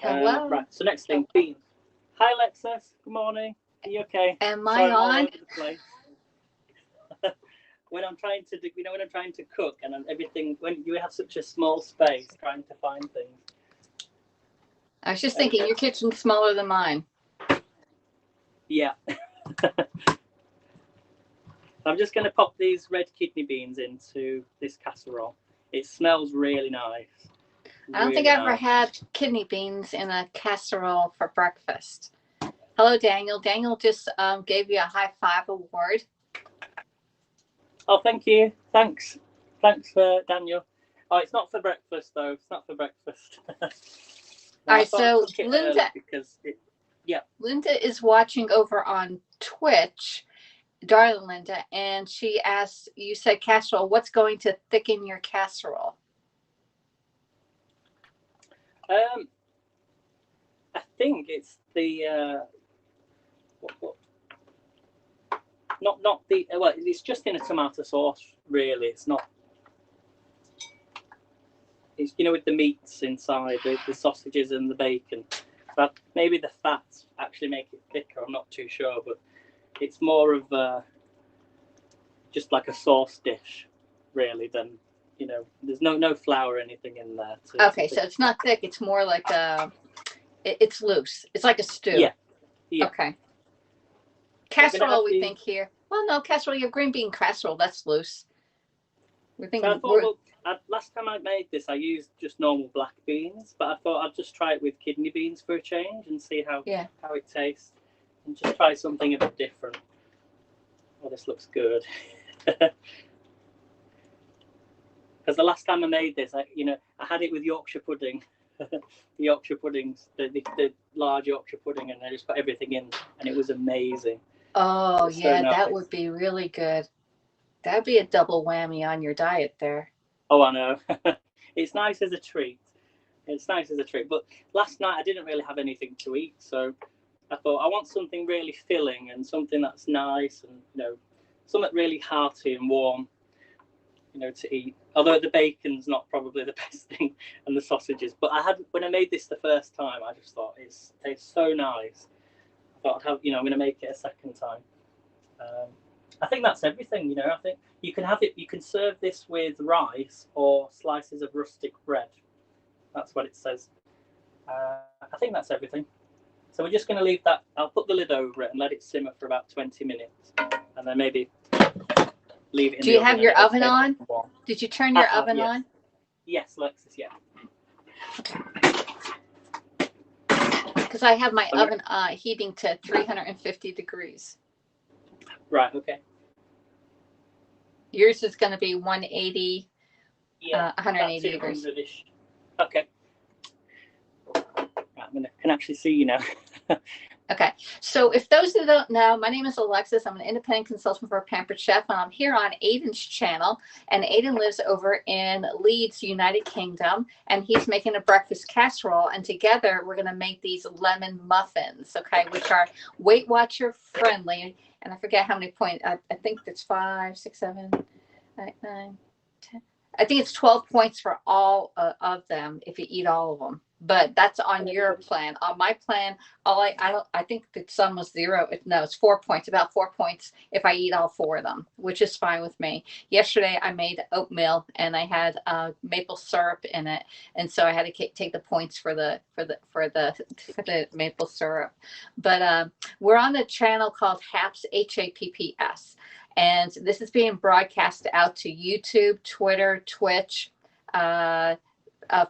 Hello. Right, so next thing, beans. Hi, Alexis. Good morning. Are you okay? Am I Sorry, I'm all on? over the place. When I'm trying to, when I'm trying to cook and everything, when you have such a small space, trying to find things. I was just thinking, your kitchen's smaller than mine. Yeah. I'm just going to pop these red kidney beans into this casserole. It smells really nice. I don't think I ever had kidney beans in a casserole for breakfast. Hello, Daniel. Daniel just gave you a high five award. Oh, thank you. Thanks, Daniel. Oh, it's not for breakfast though. It's not for breakfast. All right, so Linda, yeah, Linda is watching over on Twitch, darling Linda, and she asked, you said casserole, what's going to thicken your casserole? I think it's the not the well. It's just in a tomato sauce, really. It's not. It's with the meats inside, the sausages and the bacon. But maybe the fats actually make it thicker. I'm not too sure, but it's more of just like a sauce dish, really. Than there's no flour or anything in there. Okay, so it's not thick. It's more like it's loose. It's like a stew. Yeah. Okay. Casserole, we think here. Well, no, casserole. Your green bean casserole. That's loose. We're thinking. So last time I made this, I used just normal black beans, but I thought I'd just try it with kidney beans for a change and see how it tastes, and just try something a bit different. Oh, this looks good. Because the last time I made this, I had it with Yorkshire pudding, the Yorkshire puddings, the large Yorkshire pudding, and I just put everything in, and it was amazing. Oh, yeah, that would be really good. That'd be a double whammy on your diet there. Oh, I know. It's nice as a treat. But last night I didn't really have anything to eat, so I thought I want something really filling and something that's nice and something really hearty and warm, to eat. Although the bacon's not probably the best thing, and the sausages. But when I made this the first time, I just thought it tastes so nice. I thought I'm going to make it a second time. I think that's everything. I think you can have it. You can serve this with rice or slices of rustic bread. That's what it says. I think that's everything. So we're just going to leave that. I'll put the lid over it and let it simmer for about 20 minutes, and then maybe leave it in the oven. Do you have your oven on? Did you turn your oven on? Yes, Alexis, yeah. Okay. Because I have my oven heating to 350 degrees. Right, okay. Yours is going to be 180, 180 degrees. Okay. Right, can actually see you now. Okay, so if those who don't know, my name is Alexis. I'm an independent consultant for Pampered Chef, and I'm here on Aiden's channel. And Aiden lives over in Leeds, United Kingdom, and he's making a breakfast casserole. And together, we're going to make these lemon muffins, okay, which are Weight Watcher friendly. And I forget how many points. I think it's 5, 6, 7, 8, 9, 10. I think it's 12 points for all of them if you eat all of them. But that's on your plan. On my plan, I think the sum was 0. No, it's 4 points. About 4 points if I eat all 4 of them, which is fine with me. Yesterday I made oatmeal and I had maple syrup in it, and so I had to take the points for the maple syrup. But we're on a channel called HAPS, HAPPS, and this is being broadcast out to YouTube, Twitter, Twitch,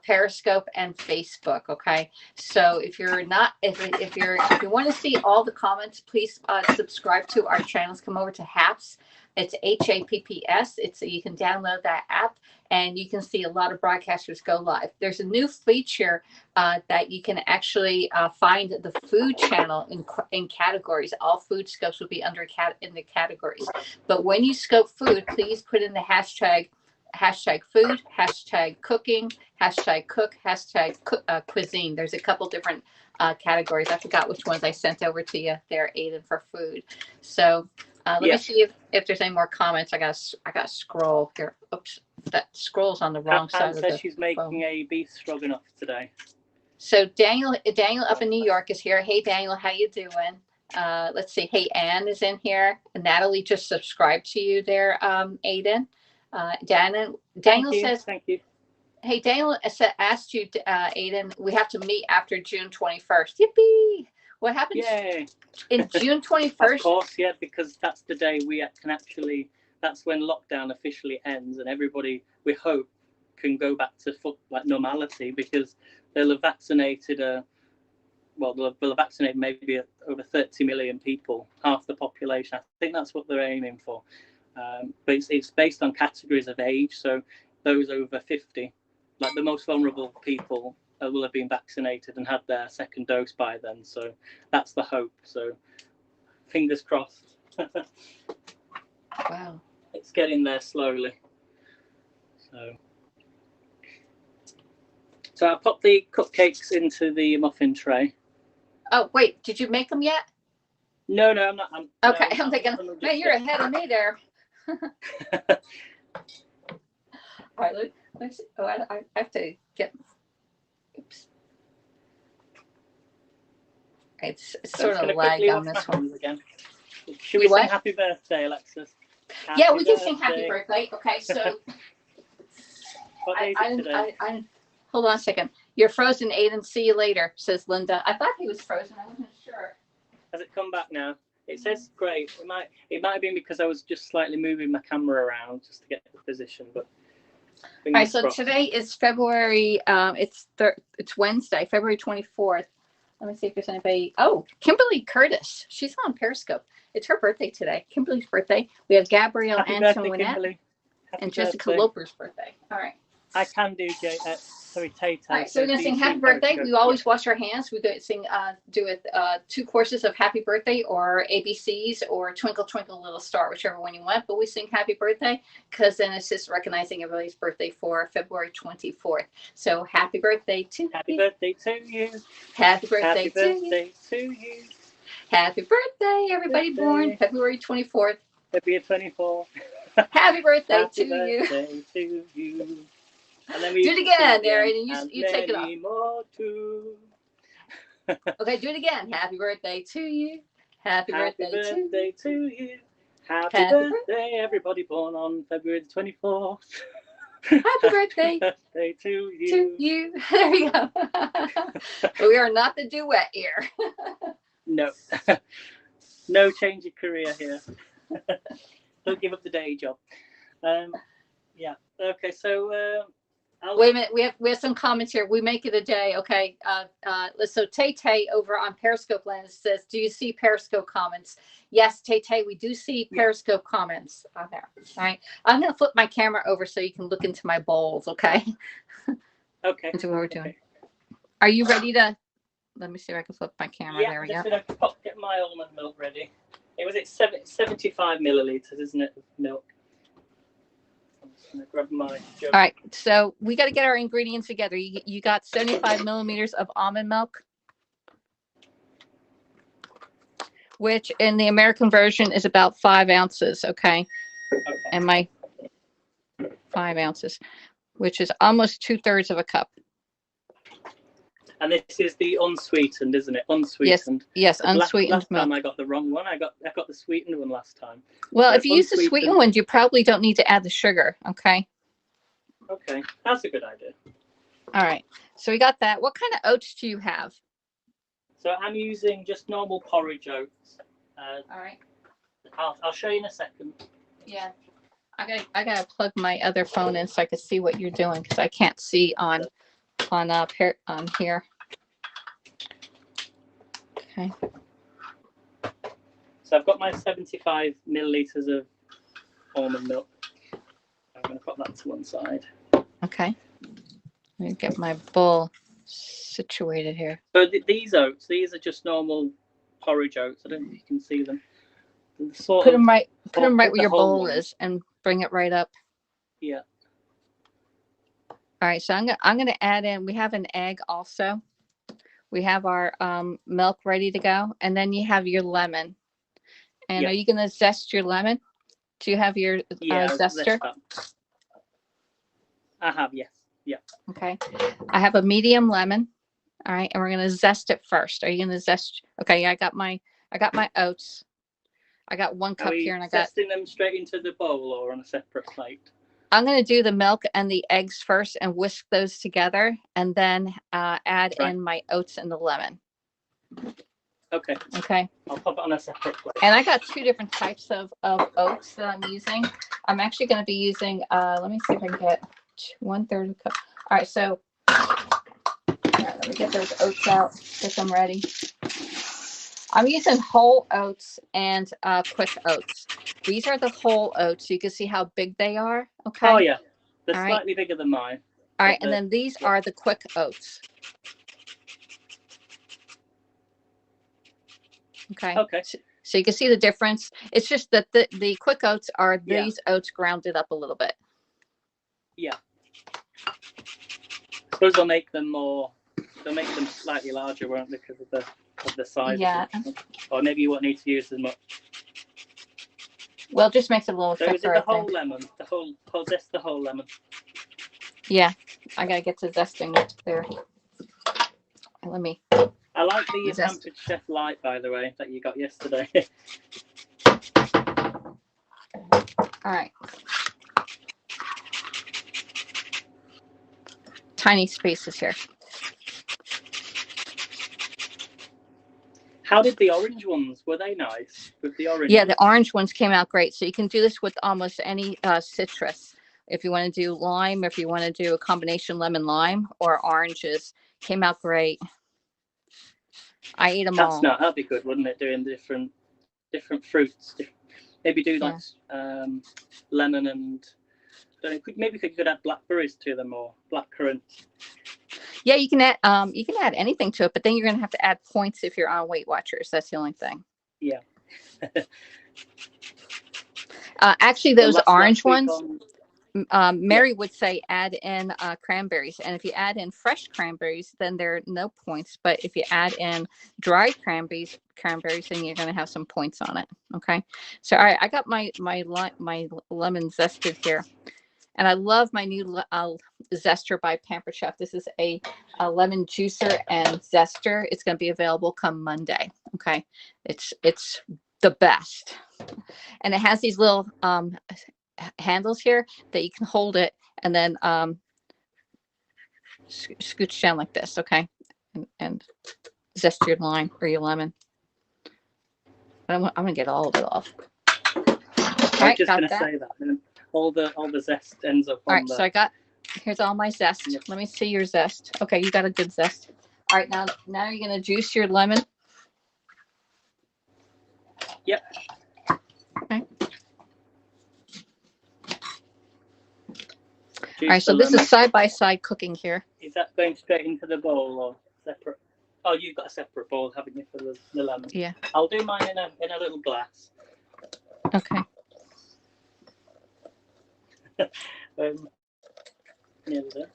Periscope, and Facebook. Okay, so if you want to see all the comments, please subscribe to our channels. Come over to HAPS. It's HAPPS. You can download that app and you can see a lot of broadcasters go live. There's a new feature that you can actually find the food channel in categories. All food scopes will be in the categories. But when you scope food, please put in the hashtag food, hashtag cooking, hashtag cook, hashtag cuisine. There's a couple different categories. I forgot which ones I sent over to you there, Aiden, for food. So let me see if there's any more comments. I got to scroll here. Oops, that scroll's on the wrong side of the she's making a beef stroganoff today. So Daniel up in New York is here. Hey, Daniel, how you doing? Let's see. Hey, Ann is in here. Natalie just subscribed to you there, Aiden. Daniel says, thank you. Hey, Daniel asked you, Aiden, we have to meet after June 21st. Yippee! What happens in June 21st? Of course, yeah, because that's the day we can actually, that's when lockdown officially ends and everybody, we hope, can go back to like normality, because they'll have vaccinated they'll have vaccinated maybe over 30 million people, half the population. I think that's what they're aiming for. But it's based on categories of age. So those over 50, like the most vulnerable people, will have been vaccinated and had their second dose by then. So that's the hope. So fingers crossed. Wow. It's getting there slowly. So I popped the cupcakes into the muffin tray. Oh, wait, did you make them yet? No, I'm not. Okay, I'm thinking, man, you're ahead of me there. All right, let's see. Oh, I have to get, oops. It's sort of lag on this one. Again. Should we sing happy birthday, Alexis? Yeah, we can sing happy birthday. Okay, so what day is it today? Hold on a second. You're frozen, Aiden. See you later, says Linda. I thought he was frozen. I wasn't sure. Has it come back now? It says great. It might have been because I was just slightly moving my camera around just to get the position. But all right. So today is February. It's Wednesday, February 24th. Let me see if there's anybody. Oh, Kimberly Curtis. She's on Periscope. It's her birthday today. Kimberly's birthday. We have Gabrielle Antoinette and Jessica Loper's birthday. All right. I can do Tay. All right, so we're gonna sing happy birthday. We always wash our hands. We sing, do it 2 courses of happy birthday or ABCs or Twinkle Twinkle Little Star, whichever one you want. But we sing happy birthday because then it's just recognizing everybody's birthday for February 24th. So happy birthday to you. Happy birthday to you. Happy birthday to you. Happy birthday, everybody born February 24th. February 24th. Happy birthday Happy to birthday to you. And then we do it again, Darren, and you take it off. More too. Okay, do it again. Happy birthday to you. Happy birthday to you. Happy birthday, everybody born on February the 24th. Happy birthday to you. There you go. We are not the duet here. No. No change of career here. Don't give up the day job. Yeah. Okay. So. Wait a minute. We have some comments here. We make it a day. Okay. So Tay over on Periscope Land says, "Do you see Periscope comments?" Yes, Tay. We do see Periscope comments on there. All right. I'm gonna flip my camera over so you can look into my bowls. Okay. Okay. Into what we're doing. Are you ready to? Let me see if I can flip my camera. There we go. Gonna get my almond milk ready. It was 75 milliliters, isn't it, of milk? I'm just gonna grab my jug. All right, so we got to get our ingredients together. You got 75 millimeters of almond milk, which in the American version is about 5 ounces. Okay. And my 5 ounces, which is almost 2/3 of a cup. And this is the unsweetened, isn't it? Unsweetened. Yes, unsweetened last milk. time I got the wrong one. I got the sweetened one last time. Well, if you use the sweetened one, you probably don't need to add the sugar. Okay. Okay, that's a good idea. All right. So we got that. What kind of oats do you have? So I'm using just normal porridge oats. All right. I'll show you in a second. Yeah. I gotta plug my other phone in so I can see what you're doing because I can't see on here. Okay. So I've got my 75 milliliters of almond milk. I'm going to put that to one side. Okay. Let me get my bowl situated here. So these oats, these are just normal porridge oats. I don't know if you can see them. Put them right where your bowl is and bring it right up. Yeah. All right, so I'm gonna add in. We have an egg also. We have our milk ready to go, and then you have your lemon. And are you gonna zest your lemon? Do you have your zester? I have, yes. Yeah. Okay. I have a medium lemon. All right, and we're gonna zest it first. Are you gonna zest? Okay, yeah, I got my oats. I got 1 cup here, and I got. Zesting them straight into the bowl or on a separate plate? I'm gonna do the milk and the eggs first, and whisk those together, and then add in my oats and the lemon. Okay. Okay. I'll pop it on a separate plate. And I got 2 different types of oats that I'm using. I'm actually going to be using, let me see if I can get 1/3 cup. All right, so let me get those oats out, get them ready. I'm using whole oats and quick oats. These are the whole oats. So you can see how big they are. Okay. Oh, yeah. They're all slightly bigger than mine. All right, and then these are the quick oats. Okay. Okay. So you can see the difference. It's just that the quick oats are these oats grounded up a little bit. Yeah. I suppose they'll make them slightly larger, won't they, because of the size. Yeah. Or maybe you won't need to use as much. Well, it just makes it a little thicker. So is it the whole lemon? Zest the whole lemon? Yeah. I gotta get to zesting there. Let me. I like the Pampered Chef Light, by the way, that you got yesterday. All right. Tiny spaces here. How did the orange ones? Were they nice with the orange? Yeah, the orange ones came out great. So you can do this with almost any citrus. If you want to do lime, if you want to do a combination lemon lime or oranges, came out great. I ate them all. That'd be good, wouldn't it? Doing different fruits. Maybe do like lemon and maybe you could add blackberries to them or blackcurrant. Yeah, you can add anything to it, but then you're gonna have to add points if you're on Weight Watchers. That's the only thing. Yeah. Actually, those orange ones. Mary would say add in cranberries, and if you add in fresh cranberries, then there are no points. But if you add in dried cranberries, then you're going to have some points on it. Okay, so all right, I got my lemon zested here, and I love my new zester by Pampered Chef. This is a lemon juicer and zester. It's going to be available come Monday. Okay, it's the best, and it has these little handles here that you can hold it and then scooch down like this, okay, and zest your lime or your lemon. I'm gonna get all of it off. I'm just gonna say that, and all the zest ends up on. All right, so here's all my zest. Yep. Let me see your zest. Okay, you got a good zest. All right, now you're gonna juice your lemon. Yep. Okay. All right, so this is side-by-side cooking here. Is that going straight into the bowl or separate? Oh, you've got a separate bowl, haven't you, for the lemon? Yeah. I'll do mine in a little glass. Okay. Nearly there.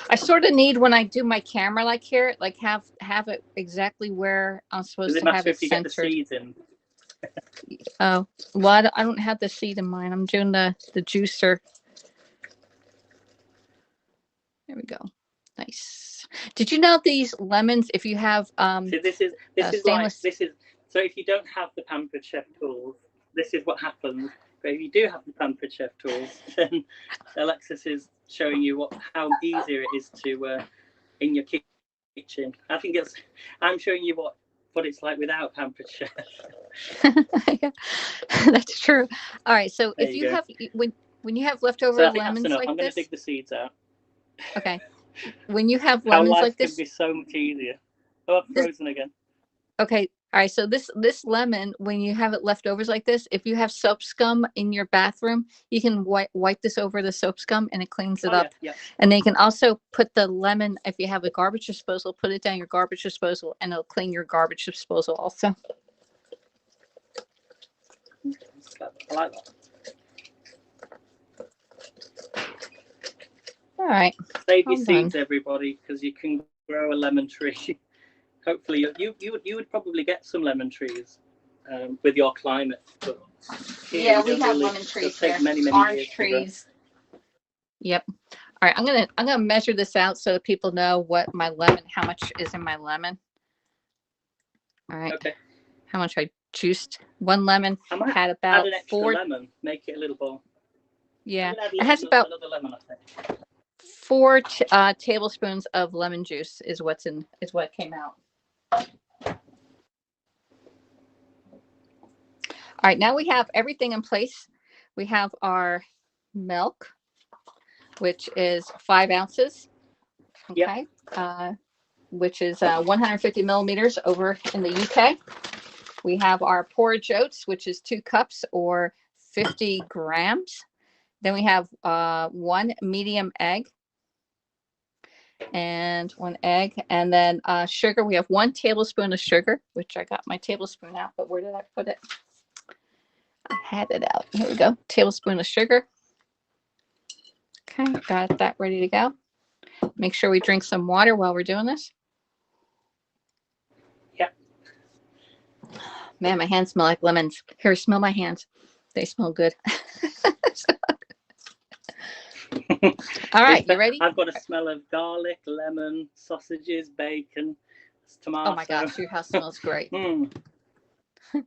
I sort of need, when I do my camera like here, like have it exactly where I'm supposed to have it centered. Does it matter if you get the seeds in? Oh, well, I don't have the seed in mine. I'm doing the juicer. There we go. Nice. Did you know these lemons, if you have so this is so if you don't have the Pampered Chef tools, this is what happens. But if you do have the Pampered Chef tools, then Alexis is showing you how easier it is to in your kitchen. I'm showing you what it's like without Pampered Chef. Yeah, that's true. All right, so if you have when you have leftover lemons like I'm going this, to dig the seeds out. Okay, when you have lemons like this, can be so much easier. Oh, I'm frozen again. Okay. All right, so this lemon, when you have it leftovers like this, if you have soap scum in your bathroom, you can wipe this over the soap scum and it cleans it up. Yeah. And then you can also put the lemon, if you have a garbage disposal, put it down your garbage disposal and it'll clean your garbage disposal also. I like that. All right. Save your seeds, everybody, because you can grow a lemon tree. hopefully you would probably get some lemon trees with your climate. But yeah, we have lemon trees here. Orange trees. Yep. All right, I'm gonna measure this out so that people know what my lemon, how much is in my lemon. All right. Okay. How much I juiced? One lemon had about add an extra lemon, make it a little bowl. Yeah, it has about another lemon, I think. 4 tablespoons of lemon juice is what came out. All right, now we have everything in place. We have our milk, which is 5 ounces. Okay. Yep. Which is 150 milliliters over in the UK. We have our porridge oats, which is 2 cups or 50 grams. Then we have 1 medium egg and 1 egg. And then sugar, we have 1 tablespoon of sugar, which I got my tablespoon out, but where did I put it? I had it out. Here we go. Tablespoon of sugar. Okay, got that ready to go. Make sure we drink some water while we're doing this. Yep. Man, my hands smell like lemons. Here, smell my hands. They smell good. All right, you ready? I've got a smell of garlic, lemon, sausages, bacon, tomato. Oh my gosh, your house smells great. All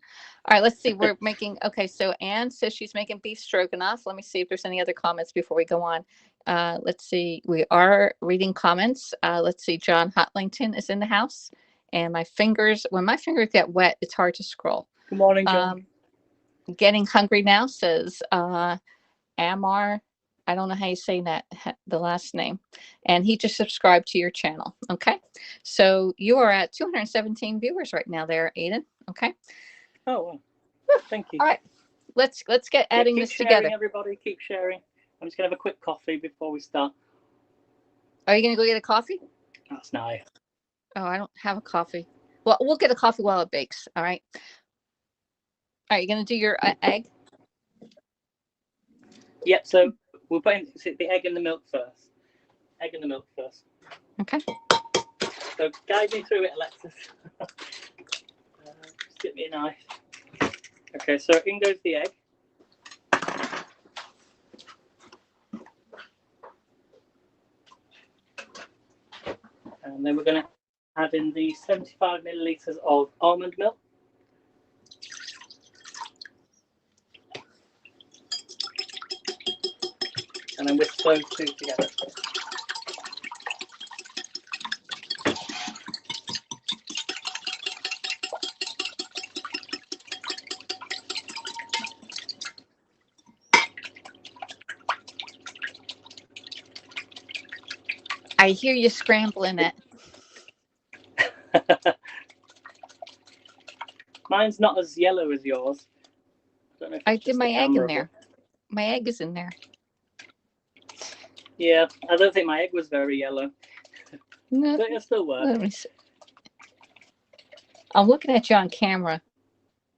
right, let's see. We're making, okay, so Anne says she's making beef stroganoff. Let me see if there's any other comments before we go on. Let's see. We are reading comments. Let's see. John Hotlington is in the house. And my fingers, when my fingers get wet, it's hard to scroll. Good morning, John. Getting hungry now says Amar. I don't know how you say that, the last name. And he just subscribed to your channel. Okay. So you are at 217 viewers right now there, Aiden. Okay. Oh, well. Thank you. All right. Let's get adding this together. Everybody, keep sharing. I'm just going to have a quick coffee before we start. Are you going to go get a coffee? That's nice. Oh, I don't have a coffee. Well, we'll get a coffee while it bakes. All right. All right. You're going to do your egg? Yep. So we'll put in the egg and the milk first. Egg and the milk first. Okay. So guide me through it, Alexis. Just get me a knife. Okay, so in goes the egg. And then we're going to add in the 75 milliliters of almond milk. And then whisk those two together. I hear you scrambling it. Mine's not as yellow as yours. I did my egg in there. My egg is in there. Yeah, I don't think my egg was very yellow. No, but it still works. Let me see. I'm looking at you on camera.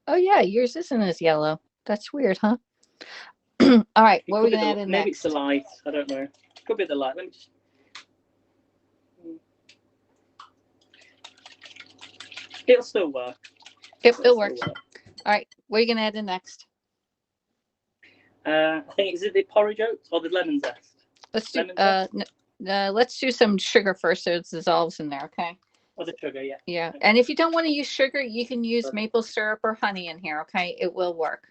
Oh yeah, yours isn't as yellow. That's weird, huh? All right, what are we gonna add in maybe next? It's the light. I don't know. Could be the light. Let me just. It'll still work. It'll work. All right, what are you gonna add in next? I think is it the porridge oats or the lemon zest? Let's do some sugar first, so it dissolves in there. Okay. Or the sugar, yeah. Yeah, okay. And if you don't want to use sugar, you can use maple syrup or honey in here. Okay, it will work.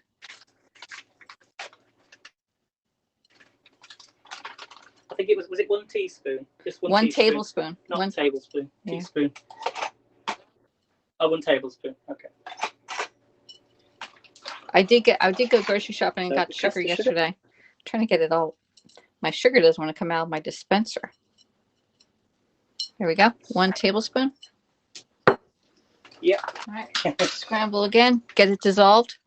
I think it was it 1 teaspoon? Just one tablespoon. Not one tablespoon. Yeah. Teaspoon. Oh, 1 tablespoon. Okay. I did go grocery shopping and got sugar yesterday. I'm trying to get it all. My sugar doesn't want to come out of my dispenser. Here we go. 1 tablespoon. Yeah. All right. Scramble again. Get it dissolved.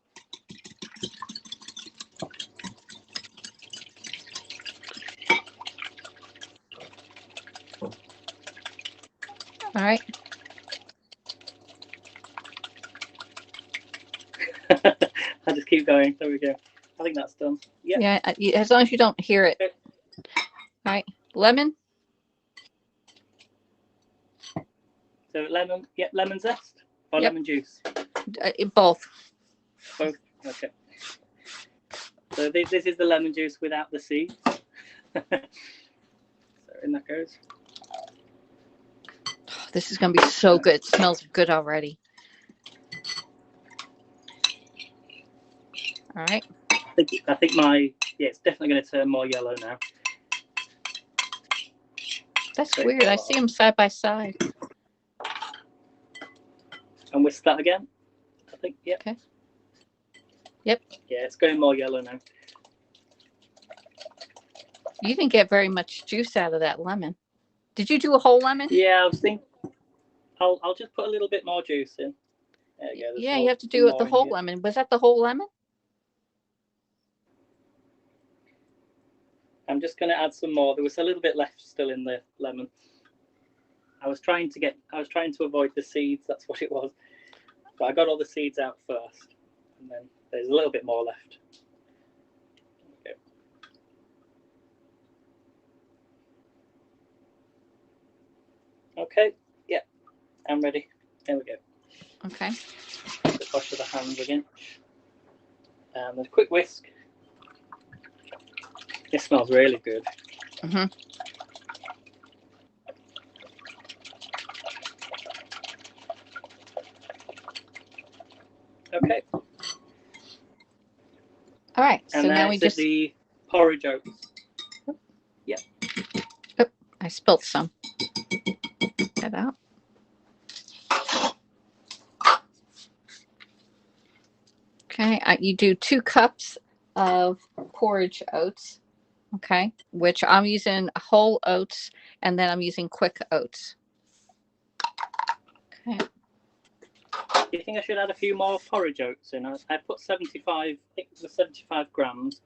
All right. I just keep going. There we go. I think that's done. Yeah. Yeah. As long as you don't hear it. Okay. All right. Lemon. So lemon, yeah, lemon zest or Yep. lemon juice? Both. Both. Okay. So this is the lemon juice without the seeds. So in that goes. Oh, this is going to be so good. It smells good already. All right. I think it's definitely going to turn more yellow now. That's weird. I see them side by side. And whisk that again. I think. Yep. Okay. Yep. Yeah, it's going more yellow now. You didn't get very much juice out of that lemon. Did you do a whole lemon? Yeah, I was thinking. I'll just put a little bit more juice in. There you go. Yeah, you have to do it the whole lemon. Was that the whole lemon? I'm just going to add some more. There was a little bit left still in the lemon. I was trying to avoid the seeds. That's what it was. But I got all the seeds out first, and then there's a little bit more left. Okay. Yeah, I'm ready. There we go. Okay. Just wash the hands again. And a quick whisk. It smells really good. Mm-hmm. Okay. All right. And so now we just the porridge oats. Yep. Oh, I spilled some. Get that out. Okay. You do 2 cups of porridge oats. Okay. Which I'm using whole oats, and then I'm using quick oats. Okay. Do you think I should add a few more porridge oats in? I put 75. I think it was 75 grams.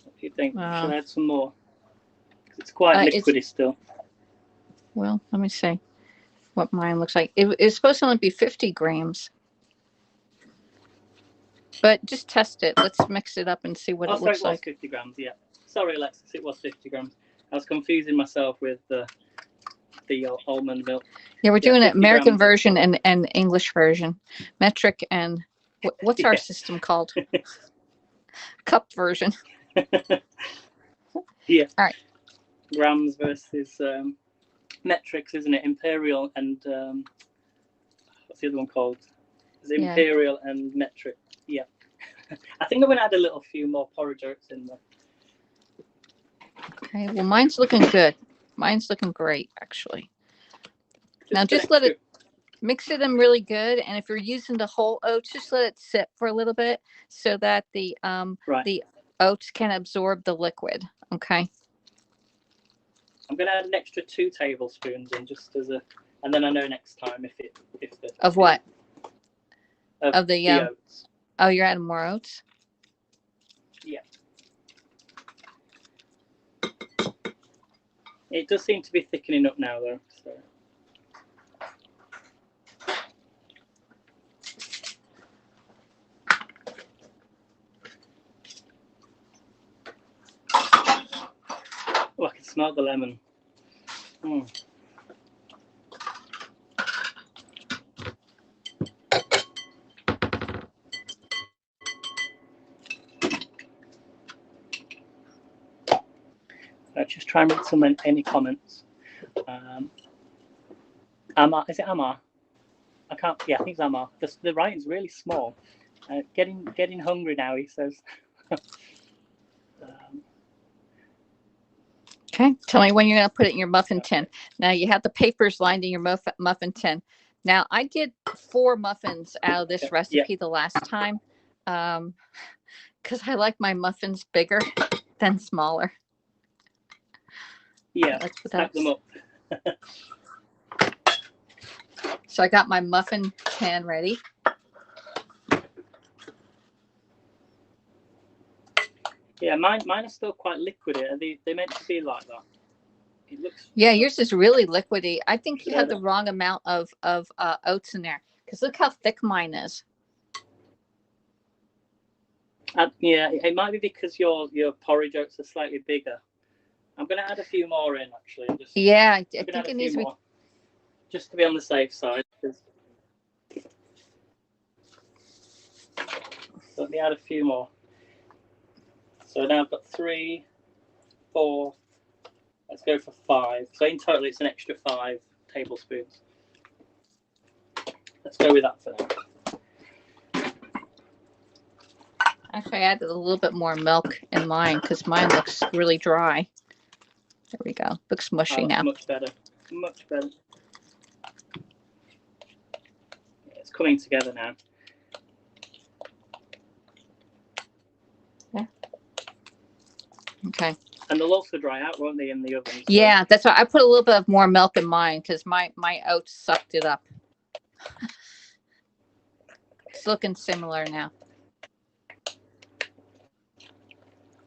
What do you think? Should I add some more? It's quite liquidy still. Well, let me see what mine looks like. It's supposed to only be 50 grams. But just test it. Let's mix it up and see what it looks like. It was 50 grams, yeah. Sorry, Alexis, it was 50 grams. I was confusing myself with the almond milk. Yeah, we're doing an American version and English version. Metric and what's our system called? Cup version. Yeah. All right. Grams versus metrics, isn't it? Imperial and what's the other one called? It's imperial and metric. Yeah. I think I'm going to add a few more porridge oats in there. Okay. Well, mine's looking good. Mine's looking great, actually. Now just let it mix it in really good, and if you're using the whole oats, just let it sit for a little bit so that the oats can absorb the liquid. Okay. I'm going to add an extra 2 tablespoons in just as and then I know next time if the of what of the oats. Oh, you're adding more oats? Yeah. It does seem to be thickening up now, though. So. Oh, I can smell the lemon. Let's just try and read some any comments. Amar, is it Amar? I can't. Yeah, I think it's Amar. The writing's really small. Getting hungry now, he says. Okay. Tell me when you're going to put it in your muffin tin. Now you have the papers lined in your muffin tin. Now I did 4 muffins out of this recipe the last time, because I like my muffins bigger than smaller. Yeah, stack them up. So I got my muffin pan ready. Yeah, mine are still quite liquidy. They meant to be like that. It looks. Yeah, yours is really liquidy. I think you have the wrong amount of oats in there, because look how thick mine is. Yeah, it might be because your porridge oats are slightly bigger. I'm going to add a few more in, actually. Yeah, I think it needs to be. just to be on the safe side. Let me add a few more. So now I've got 3, 4. Let's go for 5. So in total, it's an extra 5 tablespoons. Let's go with that for now. Actually, I added a little bit more milk in mine because mine looks really dry. There we go. Looks mushy now. Much better. Much better. It's coming together now. Yeah. Okay. And they'll also dry out, won't they, in the oven? So. Yeah, that's why I put a little bit of more milk in mine because my oats sucked it up. It's looking similar now.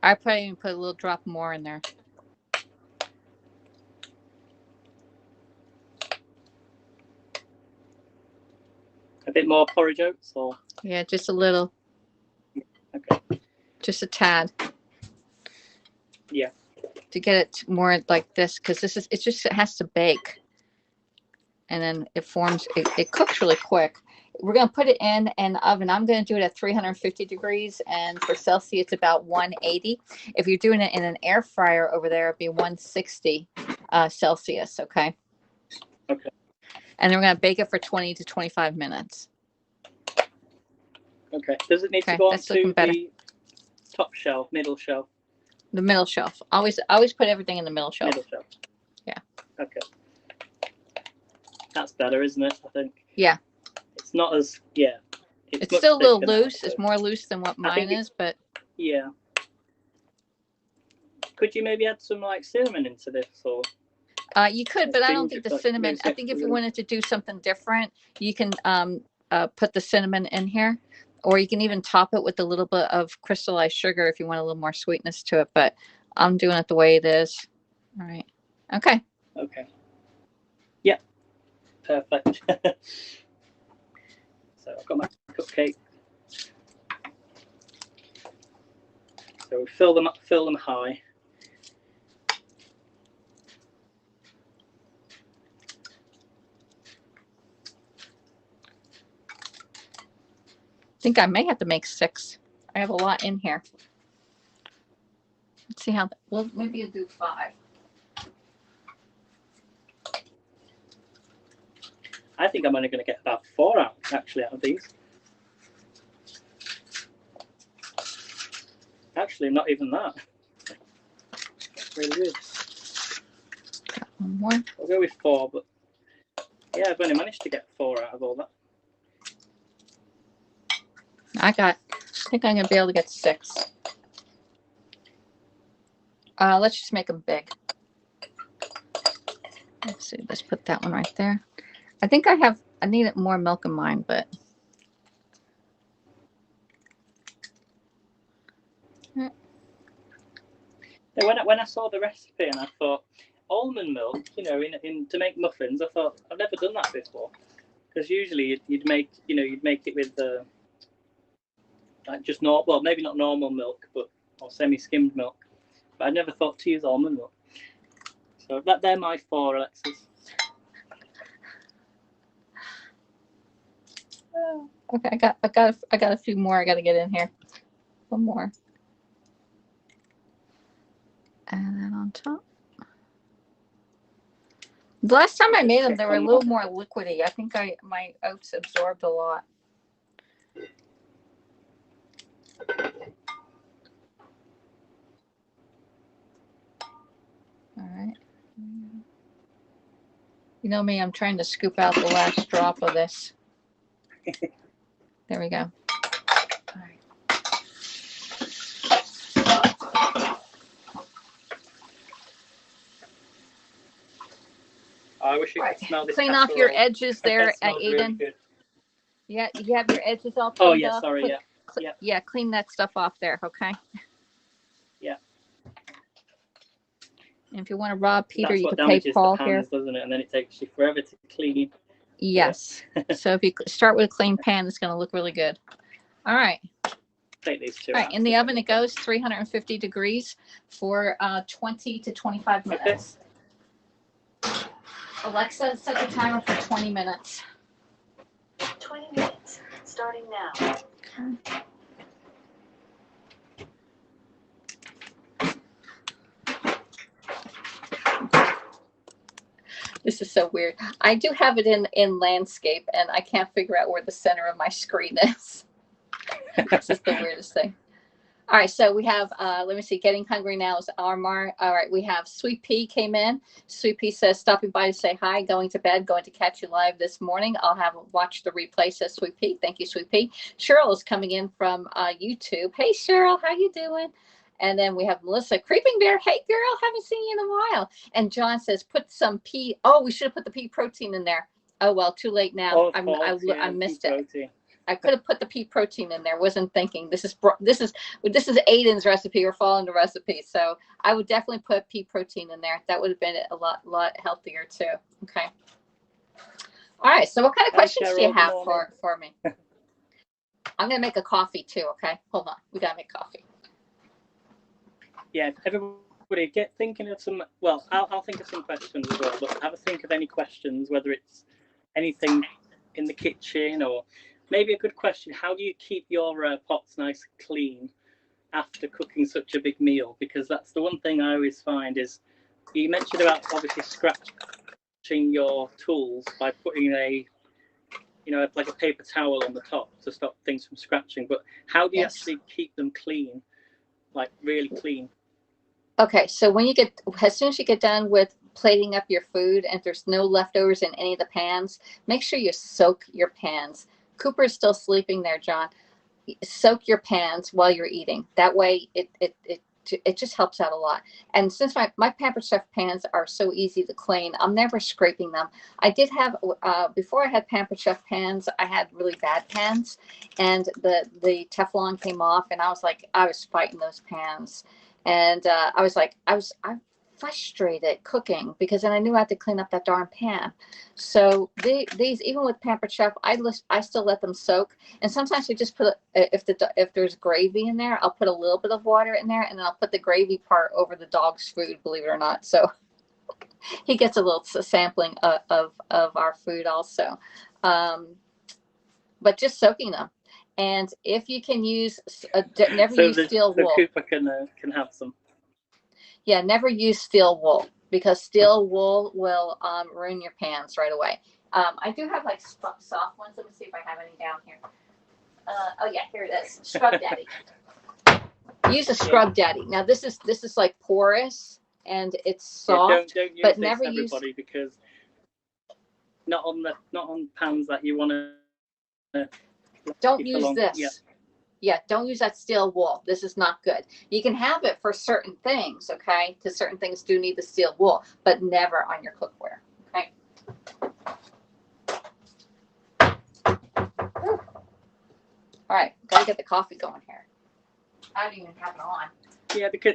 I probably even put a little drop more in there. A bit more porridge oats, or? Yeah, just a little. Okay. Just a tad. Yeah. To get it more like this, because it has to bake. And then it forms, it cooks really quick. We're going to put it in an oven. I'm going to do it at 350 degrees. And for Celsius, it's about 180. If you're doing it in an air fryer over there, it'd be 160 Celsius. Okay. Okay. And then we're going to bake it for 20 to 25 minutes. Okay. Does it need to go on to the top shelf, middle shelf? The middle shelf. Always put everything in the middle shelf. Middle shelf. Yeah. Okay. That's better, isn't it? I think. Yeah. It's not as It's still a little loose. It's more loose than what mine is, but yeah. Could you maybe add some like cinnamon into this, or? You could, but I don't think the cinnamon. I think if you wanted to do something different, you can put the cinnamon in here, or you can even top it with a little bit of crystallized sugar if you want a little more sweetness to it. But I'm doing it the way it is. All right. Okay. Okay. Yeah. Perfect. So I've got my cupcake. So we fill them up, fill them high. I think I may have to make 6. I have a lot in here. Let's see how. Well, maybe you'll do 5. I think I'm only going to get about 4 out of these. Actually, not even that. That's really good. Got one more. I'll go with 4, but yeah, I've only managed to get 4 out of all that. I think I'm going to be able to get 6. Let's just make them big. Let's see. Let's put that one right there. I think I needed more milk in mine, but. When I saw the recipe and I thought almond milk, to make muffins, I thought I've never done that before, because usually you'd make it with like just well, maybe not normal milk, or semi-skimmed milk, but I never thought to use almond milk. So they're my 4, Alexis. Okay, I got a few more. I got to get in here. One more. And then on top. The last time I made them, they were a little more liquidy. I think my oats absorbed a lot. All right. You know me, I'm trying to scoop out the last drop of this. There we go. All right. I wish you could smell this. Clean off your edges there, Aiden. Really yeah, you have your edges all cleaned Oh yeah, off. sorry, Yeah, clean that stuff off there, okay? Yeah. And if you want to rob Peter, That's you what can pay damages Paul the here. pans, doesn't it? And then it takes you forever to clean. Yes. So if you start with a clean pan, it's going to look really good. All right. Take these 2 All right. out. In the oven it goes, 350 degrees for 20 to 25 minutes. Alexa, set the timer for 20 minutes. 20 minutes, starting now. This is so weird. I do have it in landscape, and I can't figure out where the center of my screen is. This is the weirdest thing. All right, so we have, let me see, Getting Hungry Now is Armar. All right, we have Sweet Pea came in. Sweet Pea says, stopping by to say hi, going to bed, going to catch you live this morning. I'll have watched the replay, says Sweet Pea. Thank you, Sweet Pea. Cheryl is coming in from YouTube. Hey, Cheryl, how you doing? And then we have Melissa, Creeping Bear. Hey, girl, haven't seen you in a while. And John says, put some pea. Oh, we should have put the pea protein in there. Oh, well, too late now. I missed it. Protein. I could have put the pea protein in there. Wasn't thinking. This is Aiden's recipe. We're following the recipe, so I would definitely put pea protein in there. That would have been a lot healthier too. Okay. All right. So, what kind of questions do you have for me? I'm gonna make a coffee too. Okay. Hold on. We gotta make coffee. Yeah. Everybody, get thinking of some. Well, I'll think of some questions as well. But have a think of any questions, whether it's anything in the kitchen or. Maybe a good question, how do you keep your pots nice and clean after cooking such a big meal? Because that's the one thing I always find is, you mentioned about obviously scratching your tools by putting like a paper towel on the top to stop things from scratching. But how do you actually keep them clean, like really clean? Okay, so as soon as you get done with plating up your food and there's no leftovers in any of the pans, make sure you soak your pans. Cooper's still sleeping there, John. Soak your pans while you're eating. That way it just helps out a lot. And since my Pampered Chef pans are so easy to clean, I'm never scraping them. I did have, before I had Pampered Chef pans, I had really bad pans, and the Teflon came off, and I was fighting those pans. And I'm frustrated cooking because then I knew I had to clean up that darn pan. So these, even with Pampered Chef, I still let them soak. And sometimes I just put, if there's gravy in there, I'll put a little bit of water in there, and then I'll put the gravy part over the dog's food, believe it or not. So he gets a little sampling of our food also. But just soaking them. And if you can use, never use steel wool. So Cooper can have some. Yeah, never use steel wool because steel wool will ruin your pans right away. I do have like soft ones. Let me see if I have any down here. Oh yeah, here it is. Scrub Daddy. Use a Scrub Daddy. Now this is like porous and it's soft, don't use but this, never everybody, use because not on pans that you want to. Don't use this. Yeah, don't use that steel wool. This is not good. You can have it for certain things, okay? Because certain things do need the steel wool, but never on your cookware, okay? All right, gotta get the coffee going here. I don't even have it on. Yeah, because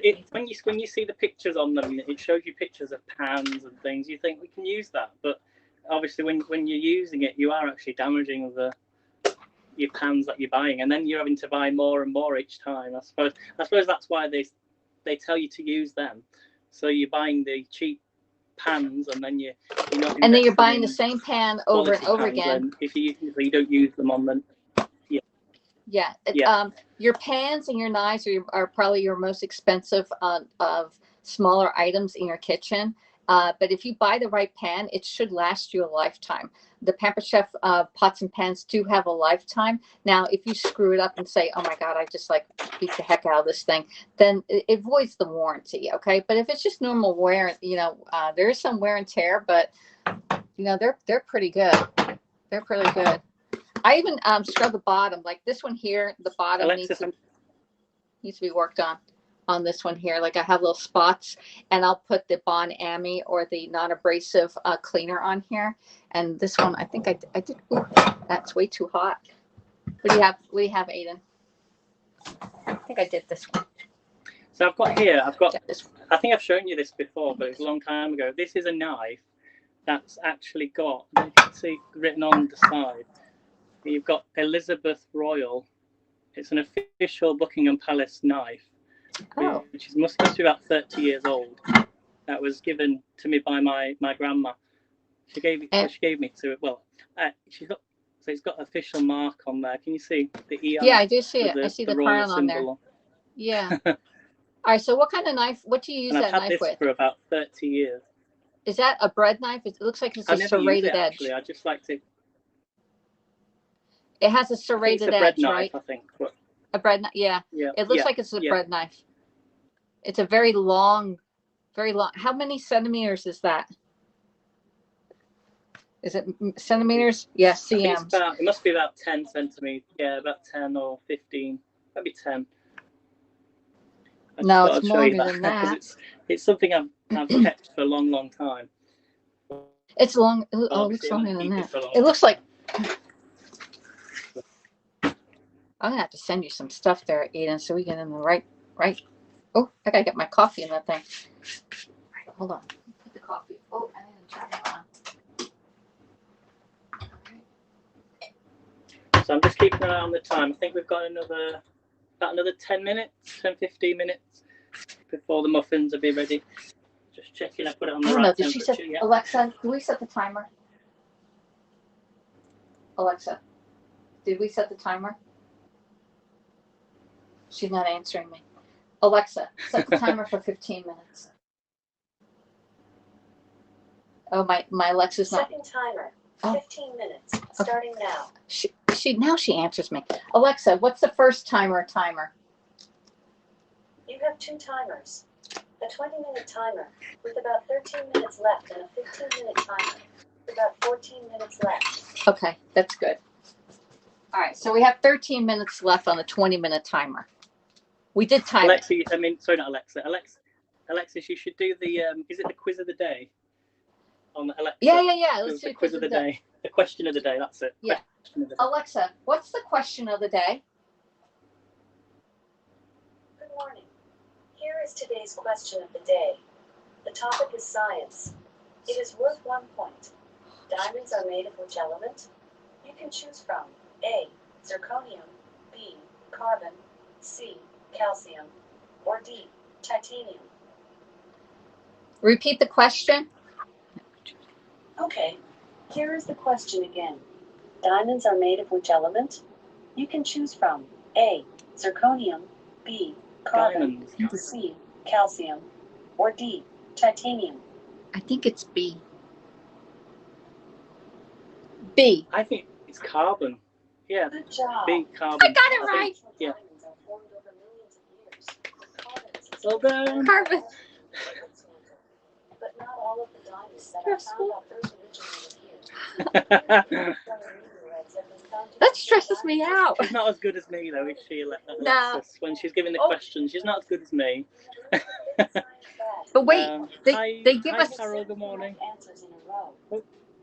when you see the pictures on them, it shows you pictures of pans and things. You think we can use that, but obviously when you're using it, you are actually damaging your pans that you're buying, and then you're having to buy more and more each time. I suppose that's why they tell you to use them. So you're buying the cheap pans, and then you're not. And then you're buying the same pan over and over again. If you don't use them on them. Yeah. Your pans and your knives are probably your most expensive of smaller items in your kitchen. But if you buy the right pan, it should last you a lifetime. The Pampered Chef pots and pans do have a lifetime. Now, if you screw it up and say, oh my God, I just beat the heck out of this thing, then it voids the warranty, okay? But if it's just normal wear, there is some wear and tear, but they're pretty good. They're pretty good. I even scrub the bottom, like this one here, the bottom needs to be worked on this one here. Like I have little spots, and I'll put the Bon Ami or the non-abrasive cleaner on here. And this one, I think I did. Ooh, that's way too hot. What do you have, Aiden? I think I did this one. So I've got this one. I think I've shown you this before, but it was a long time ago. This is a knife that's actually got, you can see written on the side, you've got Elizabeth Royal. It's an official Buckingham Palace knife, which must be about 30 years old. That was given to me by my grandma. She gave me to it. Well, she's got, so it's got official mark on there. Can you see the E on Yeah, it? I do see it. I see the crown on there. Yeah. All right. So what kind of knife? What do you use that knife with? I've had this for about 30 years. Is that a bread knife? It looks like it's a serrated edge. I never use it, actually. I just like to. It has a serrated edge, bread knife, right? I think. But... A bread knife. Yeah. Yeah. It looks like it's a bread knife. It's a very long, very long. How many centimeters is that? Is it centimeters? Yes, cms. It must be about 10 centimeters. Yeah, about 10 or 15. Maybe 10. No, it's longer than that. It's something I've kept for a long, long time. It's long. Oh, it looks longer than that. It looks like. I'm gonna have to send you some stuff there, Eden, so we get in the right. Oh, I gotta get my coffee in that thing. All right, hold on. Put the coffee. Oh, I didn't turn it on. So I'm just keeping an eye on the time. I think we've got about another 10 minutes, 15 minutes before the muffins will be ready. Just checking I put it on the right temperature. Did she set, Alexa, do we set the timer? Alexa, did we set the timer? She's not answering me. Alexa, set the timer for 15 minutes. Oh, my Alexa's not. Second timer, 15 minutes, starting now. Now she answers me. Alexa, what's the first timer? You have 2 timers. A 20-minute timer with about 13 minutes left and a 15-minute timer with about 14 minutes left. Okay, that's good. All right, so we have 13 minutes left on the 20-minute timer. We did time Alexa, sorry, not Alexa. Alexis, you should do the, is it the quiz of the day? On Alexa. Yeah. Let's do the quiz of the day. The question of the day, that's it. Yeah. Alexa, what's the question of the day? Good morning. Here is today's question of the day. The topic is science. It is worth 1 point. Diamonds are made of which element? You can choose from A, zirconium, B, carbon, C, calcium, or D, titanium. Repeat the question. Okay, here is the question again. Diamonds are made of which element? You can choose from A, zirconium, B, carbon, C, calcium, or D, titanium. I think it's B. B. I think it's carbon. Yeah. Good job. B, carbon. I got it right. Yeah. Well done. Carbon. But not all of the diamonds that are found on Earth originally appeared. That stresses me out. She's not as good as me, though, is she, Alexis? No. When she's giving the questions, she's not as good as me. But wait, they give us. Carol, good morning. Answers in a row.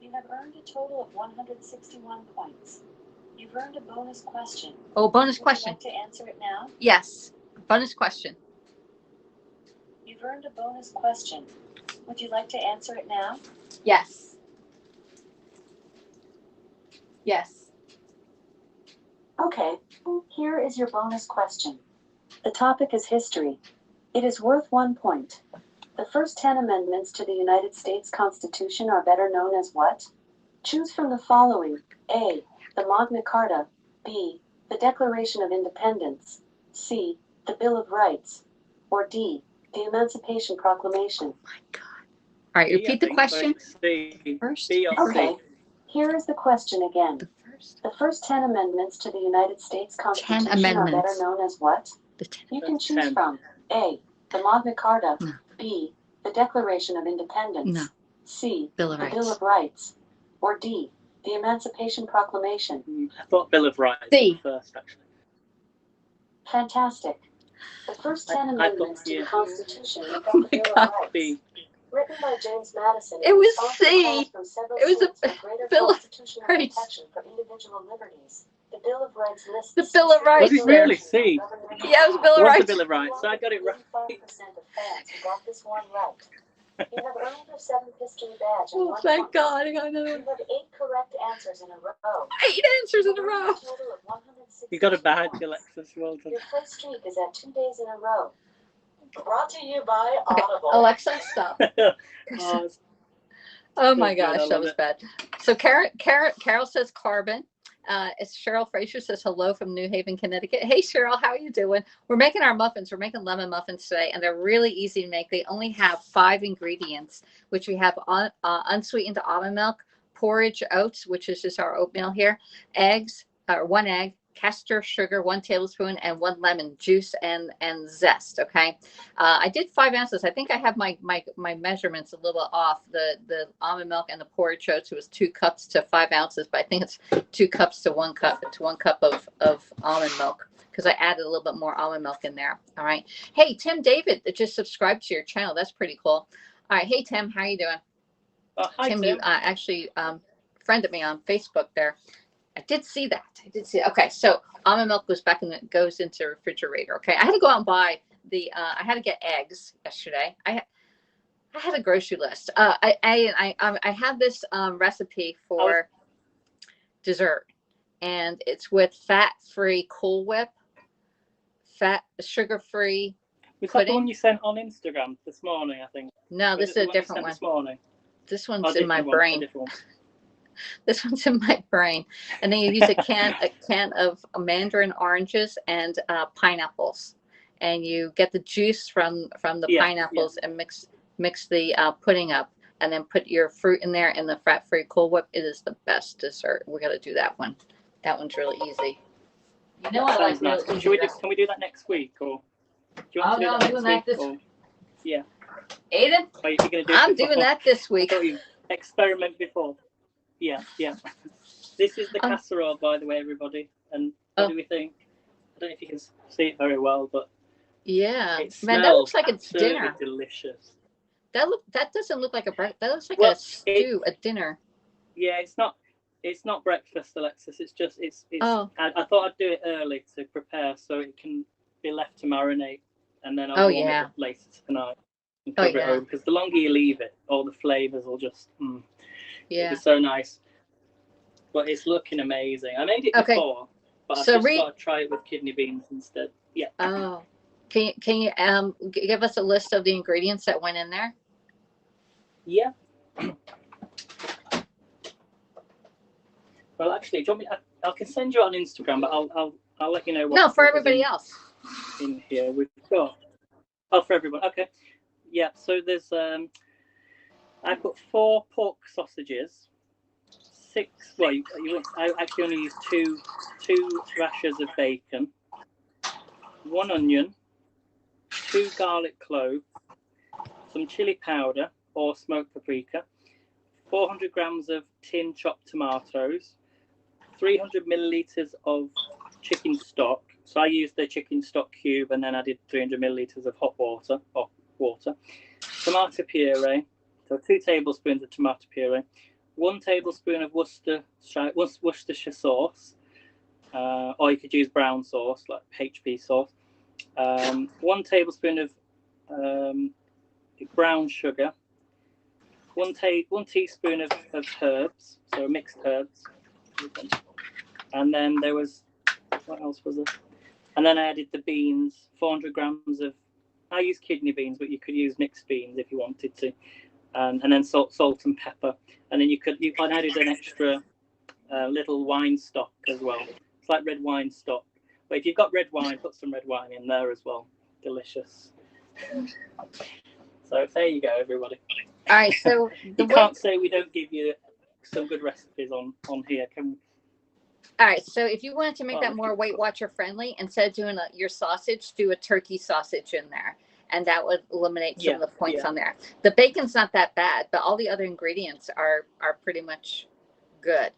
You have earned a total of 161 points. You've earned a bonus question. Oh, bonus question. Would you like to answer it now? Yes. Bonus question. You've earned a bonus question. Would you like to answer it now? Yes. Yes. Okay, here is your bonus question. The topic is history. It is worth 1 point. The first 10 amendments to the United States Constitution are better known as what? Choose from the following. A, the Magna Carta. B, the Declaration of Independence. C, the Bill of Rights. Or D, the Emancipation Proclamation. Oh my God. All right, repeat the question. First. Okay, here is the question again. The first 10 amendments to the United States Constitution are better known as what? You can choose from A, the Magna Carta. No. B, the Declaration of Independence. No. C, Bill of the Rights. Bill of Rights. Or D, the Emancipation Proclamation. I thought Bill of Rights C. first, actually. Fantastic. The first 10 amendments to the Constitution make up the Bill of Rights. B. Written by James Madison, It was responsible C. calls from several It was states a for greater Bill of constitutional Rights. protection for individual liberties. The Bill of Rights lists The Bill of Rights. Was it really C? Yeah, it was Bill of What's Rights. the Bill of Rights? So I got it right. 85% of fans who got this one right. You have earned your 7th history badge. And Oh, 1 thank point. God. I got another You one. have 8 correct answers in a row. 8 answers in a row. A total of 160 You got a badge, points. Alexis. Well done. Your first streak is at 2 days in a row. Brought to you by Okay, Audible. Alexa, stop. Oh, Oh my Good, I gosh, that love was it. bad. So Carol says carbon. It's Cheryl Fraser says hello from New Haven, Connecticut. Hey Cheryl, how are you doing? We're making our muffins. We're making lemon muffins today, and they're really easy to make. They only have 5 ingredients, which we have unsweetened almond milk, porridge oats, which is just our oatmeal here, eggs, or 1 egg, castor sugar, 1 tablespoon, and 1 lemon juice and zest. Okay, I did 5 ounces. I think I have my measurements a little off. The almond milk and the porridge oats, it was 2 cups to 5 ounces, but I think it's 2 cups to 1 cup of almond milk, because I added a little bit more almond milk in there. All right. Hey, Tim David that just subscribed to your channel. That's pretty cool. All right. Hey Tim, how you doing? Hi, Tim, Tim. you actually friended me on Facebook there. I did see that. Okay, so almond milk goes into the refrigerator. Okay, I had to go out and buy I had to get eggs yesterday. I had a grocery list. I had this recipe for dessert, and it's with fat-free Cool Whip, sugar-free Was that the one pudding. you sent on Instagram this morning, I think? No, this is a different one. This morning? This one's in my brain. One. This one's in my brain. And then you use a can of mandarin oranges and pineapples, and you get the juice from the pineapples and mix the pudding up, and then put your fruit in there and the fat-free Cool Whip. It is the best dessert. We're gonna do that one. That one's really easy. You know, I like nice. really Can we do that next week, or do you want to do that I'm doing that this week? Yeah. Aiden, Are you gonna do it I'm before? doing that this week. I thought you experiment before. Yeah. This is the casserole, by the way, everybody. And what do we think? I don't know if you can see it very well, but yeah, it man, that looks like it's absolutely dinner. delicious. That doesn't look like a breakfast. That looks like a stew, a dinner. Yeah, it's not breakfast, Alexis. It's just Oh. I thought I'd do it early to prepare so it can be left to marinate, and then I'll warm it up later tonight and cover it over, because the longer you leave it, all the flavors will just it'll be so nice. But it's looking amazing. I made it before, but I just thought I'd try it with kidney beans instead. Yeah. Oh, can you give us a list of the ingredients that went in there? Yeah. Well, actually, do you want me? I can send you on Instagram, but I'll let you know. No, for everybody else. In here we've got. For everyone. Okay. Yeah. So there's I put 4 pork sausages. 6. Well, I actually only use two rashers of bacon, 1 onion, 2 garlic cloves, some chili powder or smoked paprika, 400 grams of tin chopped tomatoes, 300 milliliters of chicken stock. So I used the chicken stock cube and then added 300 milliliters of hot water or water. Tomato puree, so 2 tablespoons of tomato puree, 1 tablespoon of Worcestershire sauce, or you could use brown sauce like HP sauce. 1 tablespoon of brown sugar, 1 teaspoon of herbs, so mixed herbs, and then there was, what else was there? And then I added the beans, 400 grams of, I use kidney beans, but you could use mixed beans if you wanted to, and then salt and pepper, and then you added an extra little wine stock as well. It's like red wine stock, but if you've got red wine, put some red wine in there as well. Delicious. So there you go, everybody. All right, so you can't say we don't give you some good recipes on here, can we? All right, so if you wanted to make that more Weight Watcher friendly, instead of doing your sausage, do a turkey sausage in there, and that would eliminate some of the points on there. The bacon's not that bad, but all the other ingredients are pretty much good.